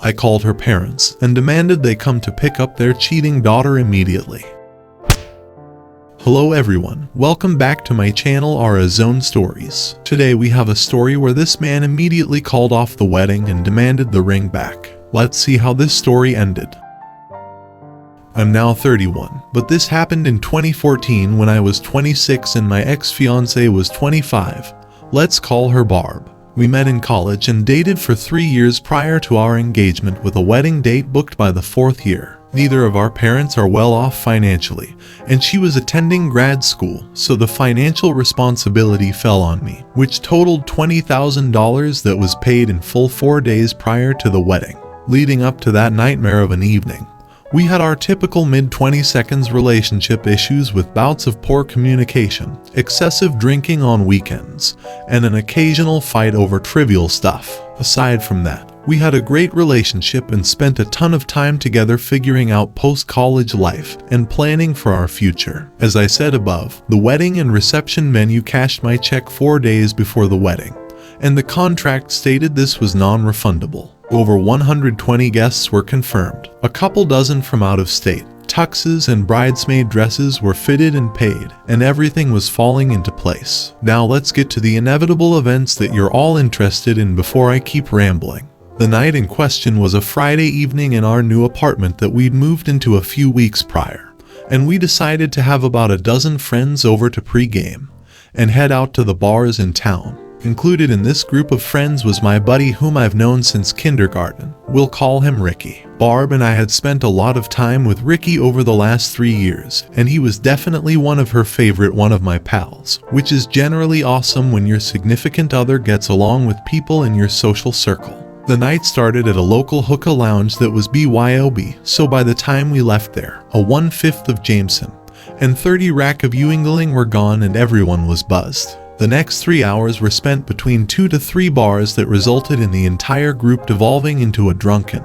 I called her parents and demanded they come to pick up their cheating daughter immediately. Hello everyone, welcome back to my channel Zone Stories. Today we have a story where this man immediately called off the wedding and demanded the ring back. Let's see how this story ended. I'm now 31, but this happened in 2014 when I was 26 and my ex-fiancée was 25. Let's call her Barb. We met in college and dated for 3 years prior to our engagement with a wedding date booked by the 4th year. Neither of our parents are well off financially, and she was attending grad school, so the financial responsibility fell on me, which totaled $20,000 that was paid in full 4 days prior to the wedding. Leading up to that nightmare of an evening, we had our typical mid-20s relationship issues with bouts of poor communication, excessive drinking on weekends, and an occasional fight over trivial stuff. Aside from that, we had a great relationship and spent a ton of time together figuring out post-college life and planning for our future. As I said above, the wedding and reception venue cashed my check 4 days before the wedding, and the contract stated this was non-refundable. Over 120 guests were confirmed, a couple dozen from out of state. Tuxes and bridesmaid dresses were fitted and paid, and everything was falling into place. Now let's get to the inevitable events that you're all interested in before I keep rambling. The night in question was a Friday evening in our new apartment that we'd moved into a few weeks prior, and we decided to have about a dozen friends over to pre-game and head out to the bars in town. Included in this group of friends was my buddy whom I've known since kindergarten. We'll call him Ricky. Barb and I had spent a lot of time with Ricky over the last 3 years, and he was definitely one of her favorite one of my pals, which is generally awesome when your significant other gets along with people in your social circle. The night started at a local hookah lounge that was BYOB, so by the time we left there, a 1/5 of Jameson and 30 rack of Ewingling were gone and everyone was buzzed. The next 3 hours were spent between 2 to 3 bars that resulted in the entire group devolving into a drunken,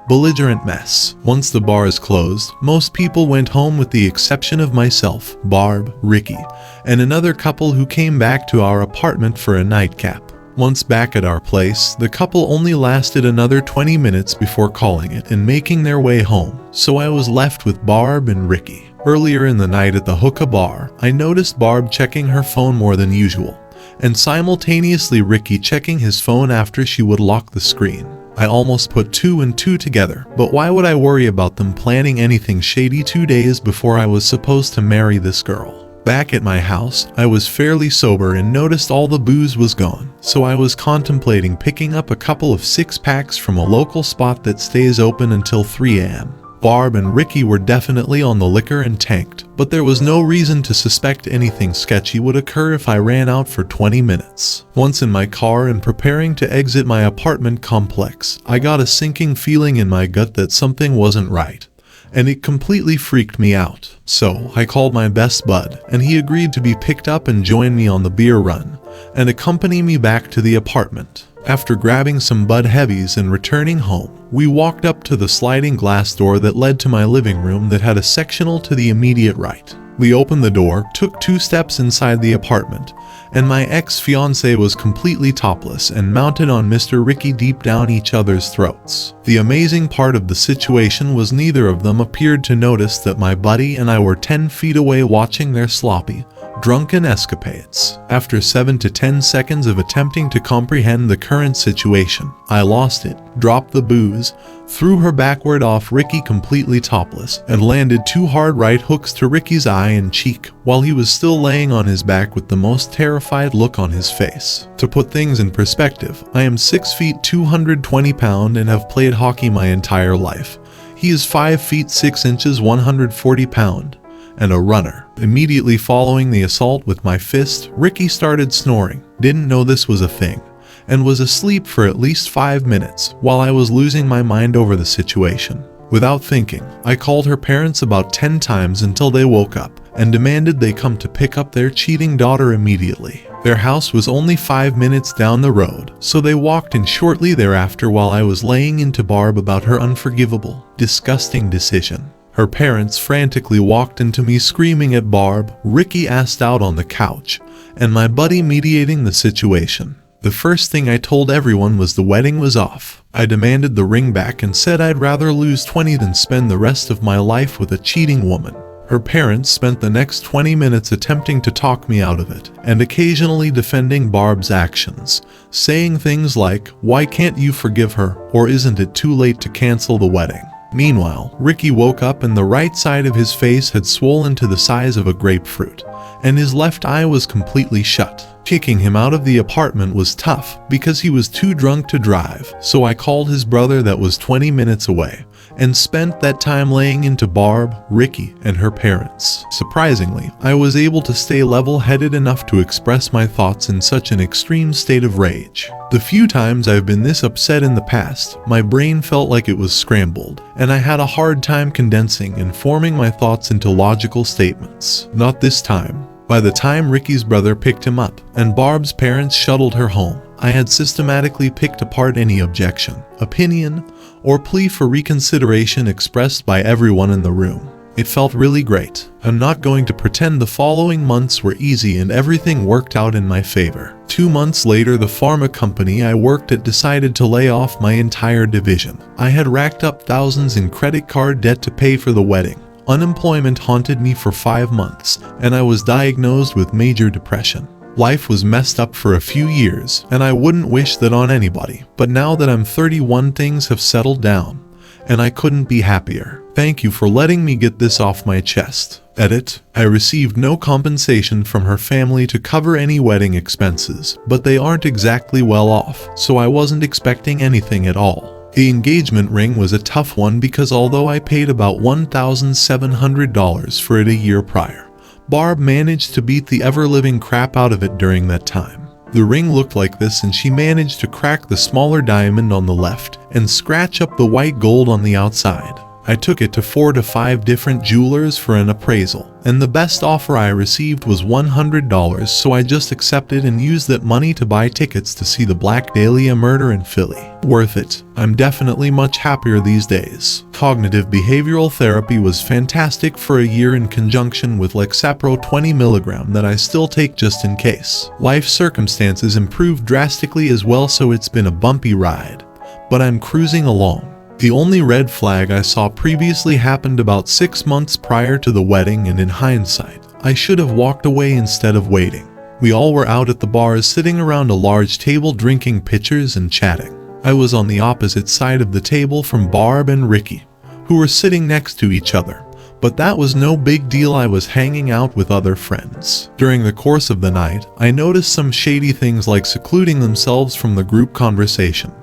belligerent mess. Once the bars closed, most people went home with the exception of myself, Barb, Ricky, and another couple who came back to our apartment for a nightcap. Once back at our place, the couple only lasted another 20 minutes before calling it and making their way home, so I was left with Barb and Ricky. Earlier in the night at the hookah bar, I noticed Barb checking her phone more than usual, and simultaneously Ricky checking his phone after she would lock the screen. I almost put 2 and 2 together, but why would I worry about them planning anything shady 2 days before I was supposed to marry this girl? Back at my house, I was fairly sober and noticed all the booze was gone, so I was contemplating picking up a couple of 6-packs from a local spot that stays open until 3 a.m. Barb and Ricky were definitely on the liquor and tanked, but there was no reason to suspect anything sketchy would occur if I ran out for 20 minutes. Once in my car and preparing to exit my apartment complex, I got a sinking feeling in my gut that something wasn't right, and it completely freaked me out. So I called my best bud, and he agreed to be picked up and join me on the beer run and accompany me back to the apartment. After grabbing some Bud Heavies and returning home, we walked up to the sliding glass door that led to my living room that had a sectional to the immediate right. We opened the door, took 2 steps inside the apartment, and my ex-fiancée was completely topless and mounted on Mr. Ricky deep down each other's throats. The amazing part of the situation was neither of them appeared to notice that my buddy and I were 10 feet away watching their sloppy, drunken escapades. After 7 to 10 seconds of attempting to comprehend the current situation, I lost it, dropped the booze, threw her backward off Ricky completely topless, and landed 2 hard right hooks to Ricky's eye and cheek while he was still laying on his back with the most terrified look on his face. To put things in perspective, I am 6 feet 220 pounds and have played hockey my entire life. He is 5 feet 6 inches 140 pounds. And a runner. Immediately following the assault with my fist, Ricky started snoring, didn't know this was a thing, and was asleep for at least 5 minutes while I was losing my mind over the situation. Without thinking, I called her parents about 10 times until they woke up and demanded they come to pick up their cheating daughter immediately. Their house was only 5 minutes down the road, so they walked in shortly thereafter while I was laying into Barb about her unforgivable, disgusting decision. Her parents frantically walked into me screaming at Barb, Ricky assed out on the couch, and my buddy mediating the situation. The first thing I told everyone was the wedding was off. I demanded the ring back and said I'd rather lose 20 than spend the rest of my life with a cheating woman. Her parents spent the next 20 minutes attempting to talk me out of it, and occasionally defending Barb's actions, saying things like, "Why can't you forgive her, or isn't it too late to cancel the wedding?" Meanwhile, Ricky woke up and the right side of his face had swollen to the size of a grapefruit, and his left eye was completely shut. Kicking him out of the apartment was tough because he was too drunk to drive, so I called his brother that was 20 minutes away, and spent that time laying into Barb, Ricky, and her parents. Surprisingly, I was able to stay level-headed enough to express my thoughts in such an extreme state of rage. The few times I've been this upset in the past, my brain felt like it was scrambled, and I had a hard time condensing and forming my thoughts into logical statements. Not this time. By the time Ricky's brother picked him up, and Barb's parents shuttled her home, I had systematically picked apart any objection, opinion, or plea for reconsideration expressed by everyone in the room. It felt really great. I'm not going to pretend the following months were easy and everything worked out in my favor. 2 months later, the pharma company I worked at decided to lay off my entire division. I had racked up thousands in credit card debt to pay for the wedding. Unemployment haunted me for 5 months, and I was diagnosed with major depression. Life was messed up for a few years, and I wouldn't wish that on anybody. But now that I'm 31, things have settled down, and I couldn't be happier. Thank you for letting me get this off my chest. Edit. I received no compensation from her family to cover any wedding expenses, but they aren't exactly well off, so I wasn't expecting anything at all. The engagement ring was a tough one because although I paid about $1,700 for it a year prior, Barb managed to beat the ever-living crap out of it during that time. The ring looked like this, and she managed to crack the smaller diamond on the left and scratch up the white gold on the outside. I took it to 4 to 5 different jewelers for an appraisal, and the best offer I received was $100, so I just accepted and used that money to buy tickets to see the Black Dahlia murder in Philly. Worth it. I'm definitely much happier these days. Cognitive behavioral therapy was fantastic for a year in conjunction with Lexapro 20 mg that I still take just in case. Life circumstances improved drastically as well, so it's been a bumpy ride, but I'm cruising along. The only red flag I saw previously happened about 6 months prior to the wedding, and in hindsight, I should have walked away instead of waiting. We all were out at the bars sitting around a large table drinking pitchers and chatting. I was on the opposite side of the table from Barb and Ricky, who were sitting next to each other, but that was no big deal. I was hanging out with other friends. During the course of the night, I noticed some shady things like secluding themselves from the group conversation,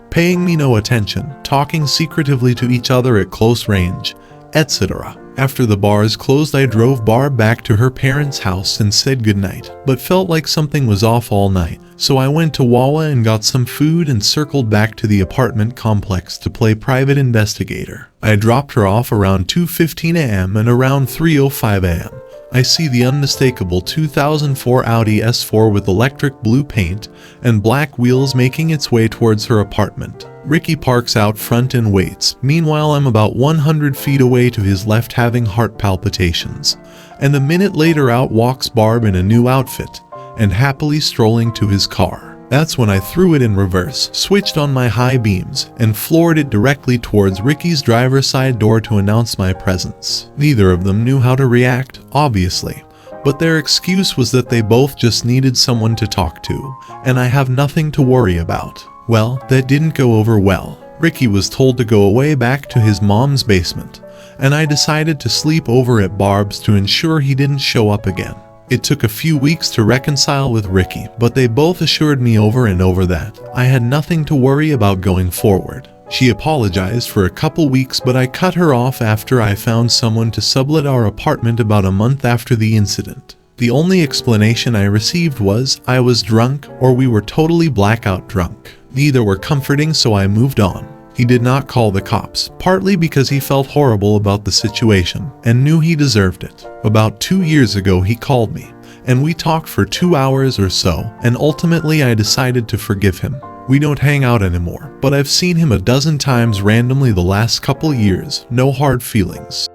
paying me no attention, talking secretively to each other at close range, etc. After the bars closed, I drove Barb back to her parents' house and said goodnight, but felt like something was off all night, so I went to Wawa and got some food and circled back to the apartment complex to play private investigator. I dropped her off around 2:15 a.m. and around 3:05 a.m. I see the unmistakable 2004 Audi S4 with electric blue paint and black wheels making its way towards her apartment. Ricky parks out front and waits. Meanwhile, I'm about 100 feet away to his left having heart palpitations, and a minute later out walks Barb in a new outfit and happily strolling to his car. That's when I threw it in reverse, switched on my high beams, and floored it directly towards Ricky's driver's side door to announce my presence. Neither of them knew how to react, obviously, but their excuse was that they both just needed someone to talk to, and I have nothing to worry about. Well, that didn't go over well. Ricky was told to go away back to his mom's basement, and I decided to sleep over at Barb's to ensure he didn't show up again. It took a few weeks to reconcile with Ricky, but they both assured me over and over that I had nothing to worry about going forward. She apologized for a couple weeks, but I cut her off after I found someone to sublet our apartment about a month after the incident. The only explanation I received was I was drunk or we were totally blackout drunk. Neither were comforting, so I moved on. He did not call the cops, partly because he felt horrible about the situation and knew he deserved it. About 2 years ago, he called me, and we talked for 2 hours or so, and ultimately I decided to forgive him. We don't hang out anymore, but I've seen him a dozen times randomly the last couple years. No hard feelings.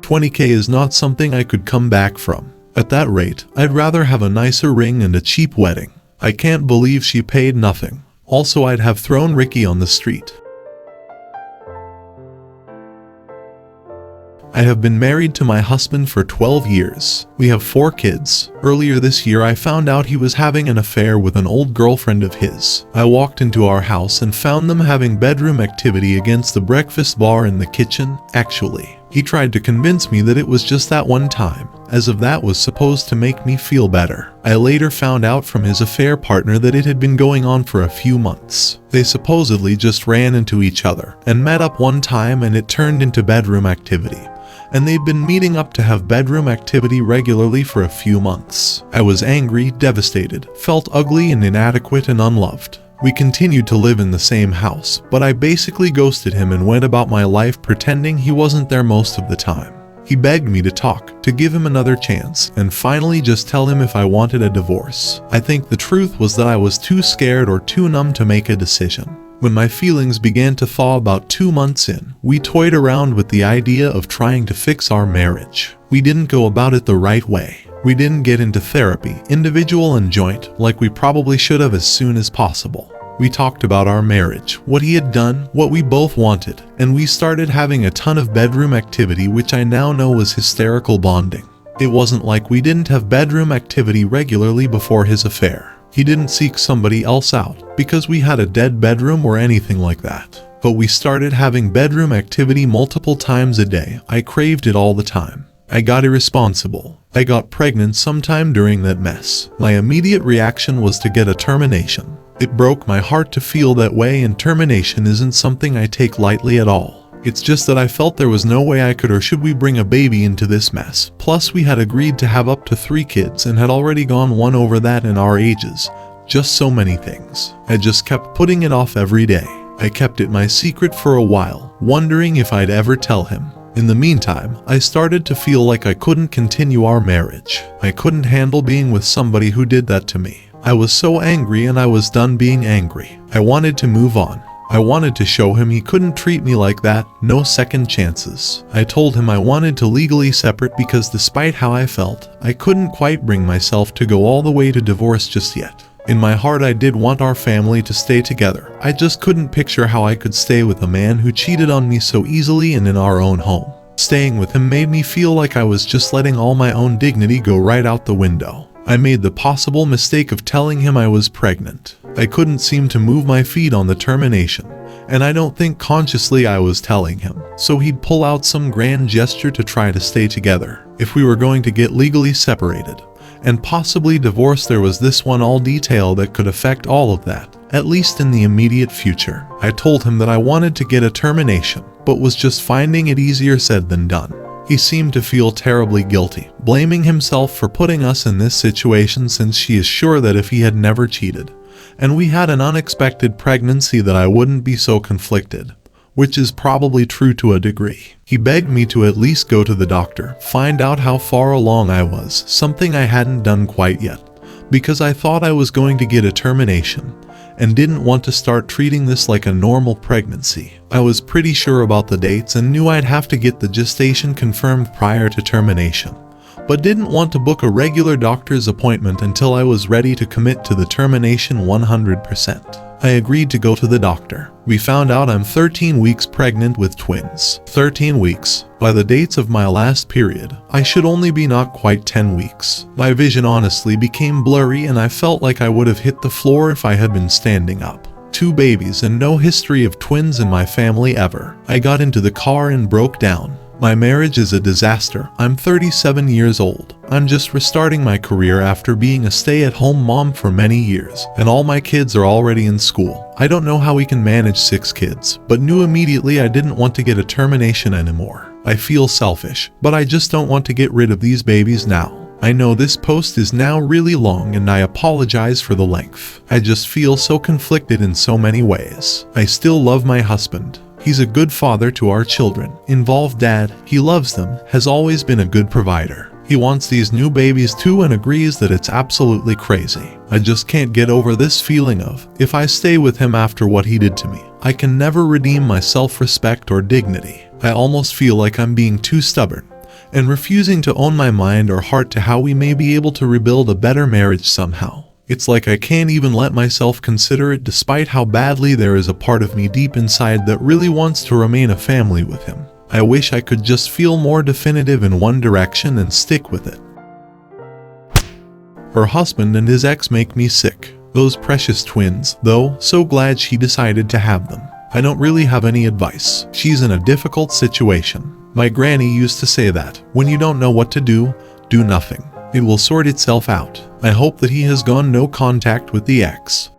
20K is not something I could come back from. At that rate, I'd rather have a nicer ring and a cheap wedding. I can't believe she paid nothing. Also, I'd have thrown Ricky on the street. I have been married to my husband for 12 years. We have 4 kids. Earlier this year, I found out he was having an affair with an old girlfriend of his. I walked into our house and found them having bedroom activity against the breakfast bar in the kitchen. Actually, he tried to convince me that it was just that one time, as if that was supposed to make me feel better. I later found out from his affair partner that it had been going on for a few months. They supposedly just ran into each other and met up one time, and it turned into bedroom activity. And they'd been meeting up to have bedroom activity regularly for a few months. I was angry, devastated, felt ugly and inadequate and unloved. We continued to live in the same house, but I basically ghosted him and went about my life pretending he wasn't there most of the time. He begged me to talk, to give him another chance, and finally just tell him if I wanted a divorce. I think the truth was that I was too scared or too numb to make a decision. When my feelings began to thaw about 2 months in, we toyed around with the idea of trying to fix our marriage. We didn't go about it the right way. We didn't get into therapy, individual and joint, like we probably should have as soon as possible. We talked about our marriage, what he had done, what we both wanted, and we started having a ton of bedroom activity, which I now know was hysterical bonding. It wasn't like we didn't have bedroom activity regularly before his affair. He didn't seek somebody else out because we had a dead bedroom or anything like that. But we started having bedroom activity multiple times a day. I craved it all the time. I got irresponsible. I got pregnant sometime during that mess. My immediate reaction was to get a termination. It broke my heart to feel that way, and termination isn't something I take lightly at all. It's just that I felt there was no way I could or should we bring a baby into this mess. Plus, we had agreed to have up to 3 kids and had already gone one over that in our ages. Just so many things. I just kept putting it off every day. I kept it my secret for a while, wondering if I'd ever tell him. In the meantime, I started to feel like I couldn't continue our marriage. I couldn't handle being with somebody who did that to me. I was so angry, and I was done being angry. I wanted to move on. I wanted to show him he couldn't treat me like that, no second chances. I told him I wanted to legally separate because despite how I felt, I couldn't quite bring myself to go all the way to divorce just yet. In my heart, I did want our family to stay together. I just couldn't picture how I could stay with a man who cheated on me so easily and in our own home. Staying with him made me feel like I was just letting all my own dignity go right out the window. I made the possible mistake of telling him I was pregnant. I couldn't seem to move my feet on the termination, and I don't think consciously I was telling him. So he'd pull out some grand gesture to try to stay together. If we were going to get legally separated and possibly divorced, there was this one all detail that could affect all of that, at least in the immediate future. I told him that I wanted to get a termination, but was just finding it easier said than done. He seemed to feel terribly guilty, blaming himself for putting us in this situation since she is sure that if he had never cheated, and we had an unexpected pregnancy, that I wouldn't be so conflicted, which is probably true to a degree. He begged me to at least go to the doctor, find out how far along I was, something I hadn't done quite yet, because I thought I was going to get a termination, and didn't want to start treating this like a normal pregnancy. I was pretty sure about the dates and knew I'd have to get the gestation confirmed prior to termination, but didn't want to book a regular doctor's appointment until I was ready to commit to the termination 100%. I agreed to go to the doctor. We found out I'm 13 weeks pregnant with twins. 13 weeks. By the dates of my last period, I should only be not quite 10 weeks. My vision honestly became blurry, and I felt like I would have hit the floor if I had been standing up. 2 babies and no history of twins in my family ever. I got into the car and broke down. My marriage is a disaster. I'm 37 years old. I'm just restarting my career after being a stay-at-home mom for many years, and all my kids are already in school. I don't know how we can manage 6 kids, but knew immediately I didn't want to get a termination anymore. I feel selfish, but I just don't want to get rid of these babies now. I know this post is now really long, and I apologize for the length. I just feel so conflicted in so many ways. I still love my husband. He's a good father to our children, involved dad, he loves them, has always been a good provider. He wants these new babies too and agrees that it's absolutely crazy. I just can't get over this feeling of, if I stay with him after what he did to me, I can never redeem my self-respect or dignity. I almost feel like I'm being too stubborn and refusing to own my mind or heart to how we may be able to rebuild a better marriage somehow. It's like I can't even let myself consider it despite how badly there is a part of me deep inside that really wants to remain a family with him. I wish I could just feel more definitive in one direction and stick with it. Her husband and his ex make me sick. Those precious twins, though, so glad she decided to have them. I don't really have any advice. She's in a difficult situation. My granny used to say that, when you don't know what to do nothing. It will sort itself out. I hope that he has gone no contact with the ex.